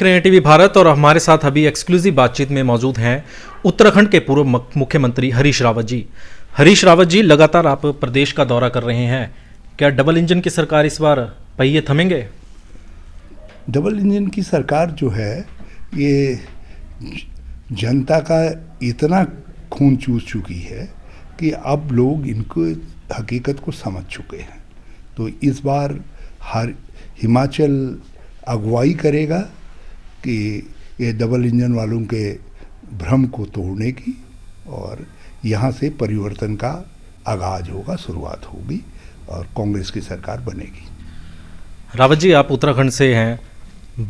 देख रहे हैं टीवी भारत और हमारे साथ अभी एक्सक्लूसिव बातचीत में मौजूद हैं उत्तराखंड के पूर्व मुख्यमंत्री हरीश रावत जी। हरीश रावत जी, लगातार आप प्रदेश का दौरा कर रहे हैं, क्या डबल इंजन की सरकार इस बार पहिए थमेंगे? डबल इंजन की सरकार जो है ये जनता का इतना खून चूस चुकी है कि अब लोग इनको हकीकत को समझ चुके हैं। तो इस बार हर हिमाचल अगुवाई करेगा कि ये डबल इंजन वालों के भ्रम को तोड़ने की, और यहाँ से परिवर्तन का आगाज होगा, शुरुआत होगी और कांग्रेस की सरकार बनेगी। रावत जी, आप उत्तराखंड से हैं,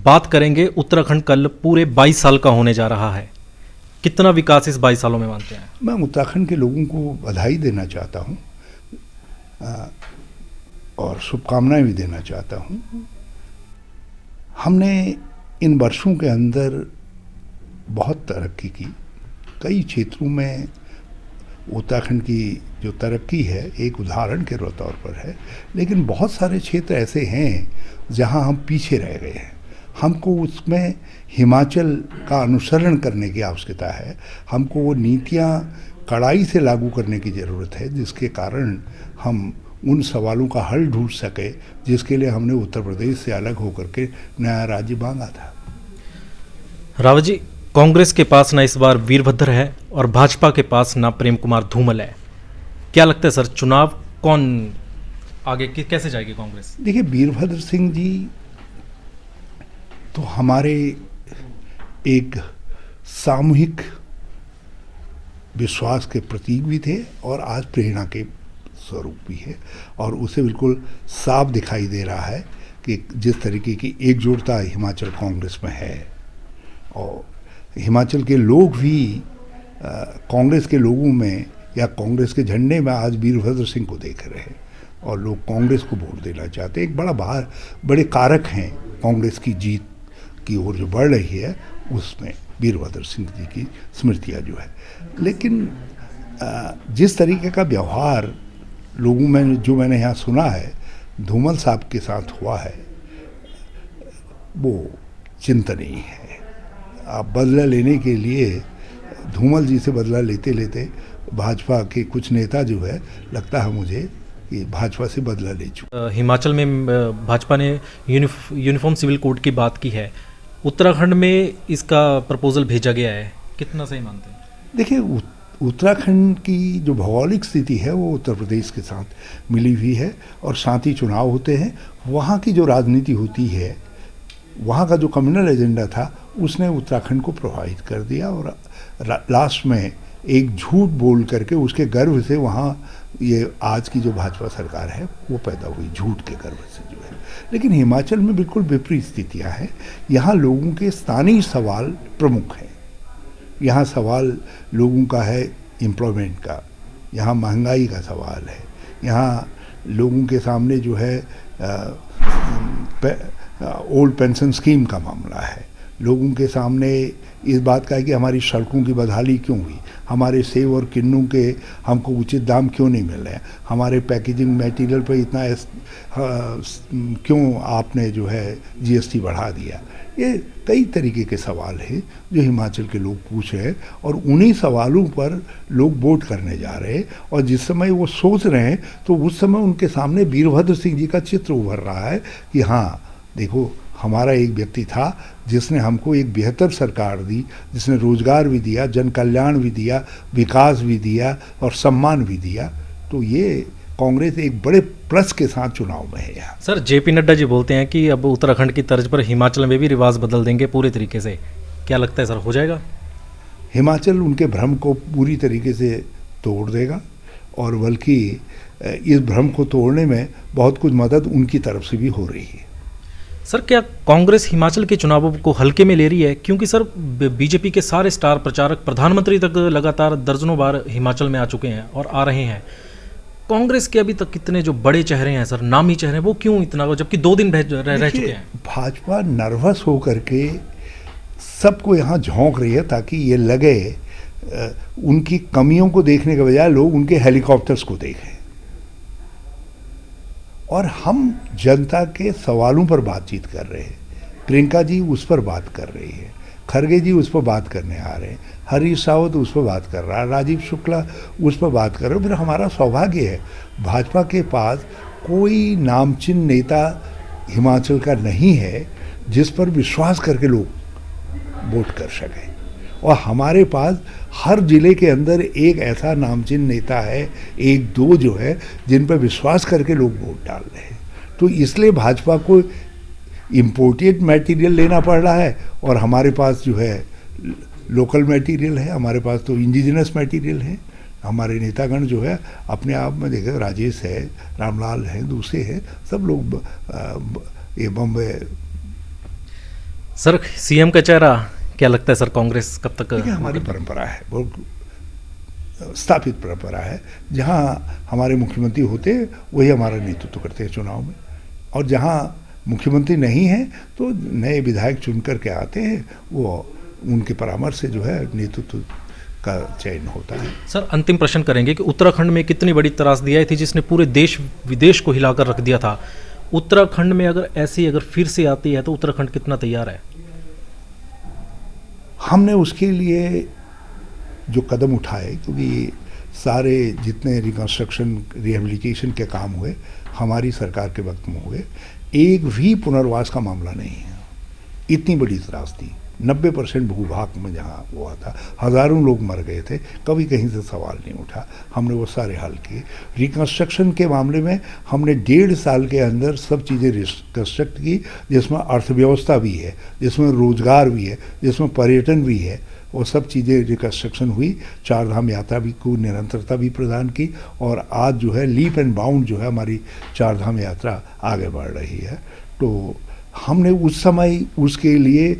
बात करेंगे उत्तराखंड कल पूरे 22 साल का होने जा रहा है। कितना विकास इस 22 सालों में मानते हैं? मैं उत्तराखंड के लोगों को बधाई देना चाहता हूँ और शुभकामनाएं भी देना चाहता हूँ। हमने इन वर्षों के अंदर बहुत तरक्की की। कई क्षेत्रों में उत्तराखंड की जो तरक्की है एक उदाहरण के तौर पर है, लेकिन बहुत सारे क्षेत्र ऐसे हैं जहां हम पीछे रह गए हैं। हमको उसमें हिमाचल का अनुसरण करने की आवश्यकता है। हमको वो नीतियां कड़ाई से लागू करने की ज़रूरत है, जिसके कारण हम उन सवालों का हल ढूंढ सके जिसके लिए हमने उत्तर प्रदेश से अलग होकर के नया राज्य मांगा था। रावत जी, कांग्रेस के पास ना इस बार वीरभद्र है और भाजपा के पास ना प्रेम कुमार धूमल है। क्या लगता है सर, चुनाव कौन आगे कैसे जाएगी कांग्रेस? देखिए, वीरभद्र सिंह जी तो हमारे एक सामूहिक विश्वास के प्रतीक भी थे और आज प्रेरणा के स्वरूप भी है, और उसे बिल्कुल साफ दिखाई दे रहा है कि जिस तरीके की एकजुटता हिमाचल कांग्रेस में है, और हिमाचल के लोग भी कांग्रेस के लोगों में या कांग्रेस के झंडे में आज वीरभद्र सिंह को देख रहे हैं और लोग कांग्रेस को वोट देना चाहते हैं। एक बड़े कारक हैं कांग्रेस की जीत की ओर जो बढ़ रही है, उसमें वीरभद्र सिंह जी की स्मृतियाँ जो है। लेकिन जिस तरीके का व्यवहार लोगों में जो मैंने यहाँ सुना है धूमल साहब के साथ हुआ है, वो चिंतनीय है। आप बदला लेने के लिए धूमल जी से बदला लेते लेते भाजपा के कुछ नेता जो है, लगता है मुझे कि भाजपा से बदला ले चुके। हिमाचल में भाजपा ने यूनिफॉर्म सिविल कोड की बात की है, उत्तराखंड में इसका प्रपोजल भेजा गया है, कितना सही मानते हैं? देखिए, उत्तराखंड की जो भौगोलिक स्थिति है वो उत्तर प्रदेश के साथ मिली हुई है और साथ ही चुनाव होते हैं। वहाँ की जो राजनीति होती है, वहाँ का जो कम्युनल एजेंडा था, उसने उत्तराखंड को प्रभावित कर दिया और लास्ट में एक झूठ बोल करके उसके गर्व से वहाँ ये आज की जो भाजपा सरकार है वो पैदा हुई, झूठ के गर्व से जो है। लेकिन हिमाचल में बिल्कुल विपरीत स्थितियाँ हैं। यहाँ लोगों के स्थानीय सवाल प्रमुख हैं। यहाँ सवाल लोगों का है एम्प्लॉयमेंट का, यहाँ महंगाई का सवाल है, यहाँ लोगों के सामने जो है ओल्ड पेंशन स्कीम का मामला है, लोगों के सामने इस बात का है कि हमारी सड़कों की बदहाली क्यों हुई, हमारे सेब और किन्नू के हमको उचित दाम क्यों नहीं मिल रहे हैं, हमारे पैकेजिंग मटेरियल पर इतना क्यों आपने जो है जीएसटी बढ़ा दिया। ये कई तरीके के सवाल हैं जो हिमाचल के लोग पूछ रहे हैं और उन्हीं सवालों पर लोग वोट करने जा रहे हैं। और जिस समय वो सोच रहे हैं तो उस समय उनके सामने वीरभद्र सिंह जी का चित्र उभर रहा है कि हाँ देखो, हमारा एक व्यक्ति था जिसने हमको एक बेहतर सरकार दी, जिसने रोजगार भी दिया, जन कल्याण भी दिया, विकास भी दिया और सम्मान भी दिया। तो ये कांग्रेस एक बड़े प्लस के साथ चुनाव में है यहाँ। सर, जेपी नड्डा जी बोलते हैं कि अब उत्तराखंड की तर्ज पर हिमाचल में भी रिवाज बदल देंगे पूरे तरीके से। क्या लगता है सर, हो जाएगा? हिमाचल उनके भ्रम को पूरी तरीके से तोड़ देगा और बल्कि इस भ्रम को तोड़ने में बहुत कुछ मदद उनकी तरफ से भी हो रही है। सर, क्या कांग्रेस हिमाचल के चुनावों को हल्के में ले रही है? क्योंकि सर, बीजेपी के सारे स्टार प्रचारक प्रधानमंत्री तक लगातार दर्जनों बार हिमाचल में आ चुके हैं और आ रहे हैं। कांग्रेस के अभी तक कितने जो बड़े चेहरे हैं सर, नामी चेहरे, वो क्यों इतना, जबकि 2 दिन रह चुके हैं? भाजपा नर्वस होकर के सबको यहाँ झोंक रही है ताकि ये लगे उनकी कमियों को देखने के बजाय लोग उनके हेलीकॉप्टर्स को देखें। और हम जनता के सवालों पर बातचीत कर रहे हैं। प्रियंका जी उस पर बात कर रही है, खरगे जी उस पर बात करने आ रहे हैं, हरीश रावत उस पर बात कर रहा है, राजीव शुक्ला उस पर बात कर रहे हैं। फिर हमारा सौभाग्य है भाजपा के पास कोई नामचीन नेता हिमाचल का नहीं है जिस पर विश्वास करके लोग वोट कर सकें, और हमारे पास हर जिले के अंदर एक ऐसा नामचीन नेता है, एक दो जो है जिन पर विश्वास करके लोग वोट डाल रहे हैं। तो इसलिए भाजपा को इम्पोर्टेड मटेरियल लेना पड़ रहा है और हमारे पास जो है लोकल मटेरियल है, हमारे पास तो इंडिजिनस मटेरियल है। हमारे नेतागण जो है अपने आप में देखा, राजेश है, रामलाल हैं, दूसरे हैं, सब लोग ये बम्बई। सर सीएम का चेहरा क्या लगता है सर, कांग्रेस कब तक? हमारी परंपरा है, बहुत स्थापित परंपरा है, जहाँ हमारे मुख्यमंत्री होते हैं वही हमारा नेतृत्व करते हैं चुनाव में, और जहाँ मुख्यमंत्री नहीं है तो नए विधायक चुन कर के आते हैं, वो उनके परामर्श से जो है नेतृत्व का चयन होता है। सर अंतिम प्रश्न करेंगे कि उत्तराखंड में कितनी बड़ी त्रासदी आई थी जिसने पूरे देश विदेश को हिलाकर रख दिया था। उत्तराखंड में अगर फिर से आती है तो उत्तराखंड कितना तैयार है? हमने उसके लिए जो कदम उठाए, क्योंकि सारे जितने रिकंस्ट्रक्शन रिहेबिलिटेशन के काम हुए हमारी सरकार के वक्त में हुए, एक भी पुनर्वास का मामला नहीं है। इतनी बड़ी त्रासदी 90% भूभाग में जहाँ हुआ था, हज़ारों लोग मर गए थे, कभी कहीं से सवाल नहीं उठा, हमने वो सारे हल किए। रिकंस्ट्रक्शन के मामले में हमने 1.5 साल के अंदर सब चीज़ें रिकंस्ट्रक्ट की, जिसमें अर्थव्यवस्था भी है, जिसमें रोजगार भी है, जिसमें पर्यटन भी है, वो सब चीज़ें रिकंस्ट्रक्शन हुई। 4 धाम यात्रा भी को निरंतरता भी प्रदान की, और आज जो है लीप एंड बाउंड जो है हमारी 4 धाम यात्रा आगे बढ़ रही है। तो हमने उस समय उसके लिए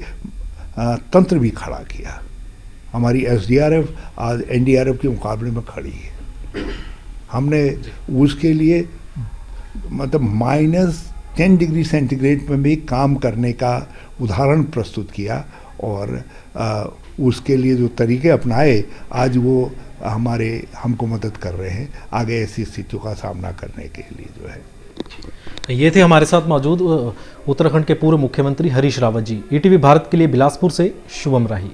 तंत्र भी खड़ा किया। हमारी SDRF आज NDRF के मुकाबले में खड़ी है। हमने उसके लिए मतलब -10 डिग्री सेंटीग्रेड में भी काम करने का उदाहरण प्रस्तुत किया, और उसके लिए जो तरीके अपनाए आज वो हमको मदद कर रहे हैं आगे ऐसी स्थितियों का सामना करने के लिए जो है। ये थे हमारे साथ मौजूद उत्तराखंड के पूर्व मुख्यमंत्री हरीश रावत जी। ETV भारत के लिए बिलासपुर से शुभम राही।